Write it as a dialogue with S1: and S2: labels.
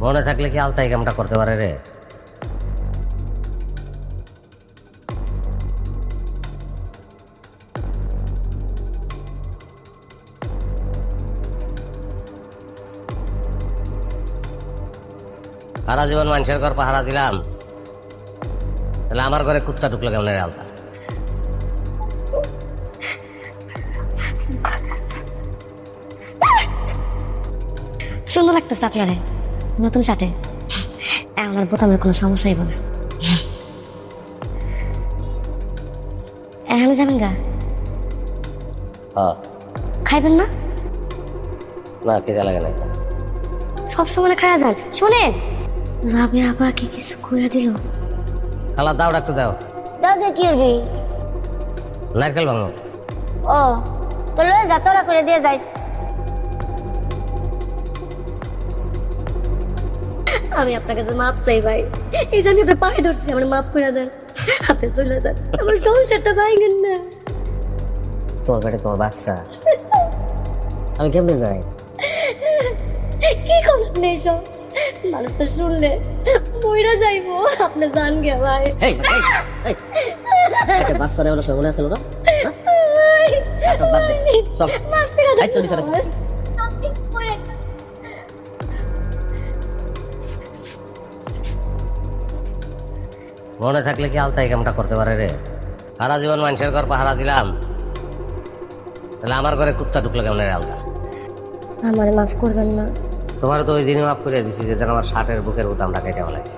S1: মনে থাকলে কি আলতা এই কামটা করতে পারে রে? সারা জীবন মানুষের ঘর পাহারা দিলাম, তাহলে আমার ঘরে কুত্তা ঢুকলো কেমন রে আলতা?
S2: সুন্দর লাগতেছে আপনারে নতুন শার্টে। আমার বোতামের কোনো সমস্যা হইব না। এখানে যাবেন গা? খাইবেন না?
S1: না, খিদে লাগে না।
S2: সব সময় খায়া যান। শোনেন, রাবে আপাকে কিছু কইয়া দিল।
S1: খালা দাও, ডাকতে দাও।
S2: দাদা কি করবি?
S1: নারকেল ভাঙো।
S2: ও তো লয়ে যা, তোরা করে দিয়ে যাইস। আমি আপনার কাছে মাপ চাই ভাই, এই যে আমি আপনার পায়ে ধরছি, আমার মাফ করে দেন। আপনি চলে যান, আমার সংসারটা ভাঙেন না।
S1: তোর পেটে তোমার বাচ্চা, আমি কেমনে যাই?
S2: কি করবেন আপনি এসব? মানুষ তো শুনলে মইরা যাইবো। আপনি জান গে ভাই।
S1: বাচ্চা নেওয়ার সময় মনে আছে না? বাদ দে, চল। এই চল, চল, চল। মনে থাকলে কি আলতা এই কামটা করতে পারে রে? সারা জীবন মানুষের ঘর পাহারা দিলাম, তাহলে আমার ঘরে কুত্তা ঢুকলো কেমন রে আলতা?
S2: আমারে মাফ করবেন না।
S1: তোমার তো ওই দিনই মাফ করে দিছি, যেদিন আমার শার্টের বুকের বোতামটা কেটে ফেলাইছি।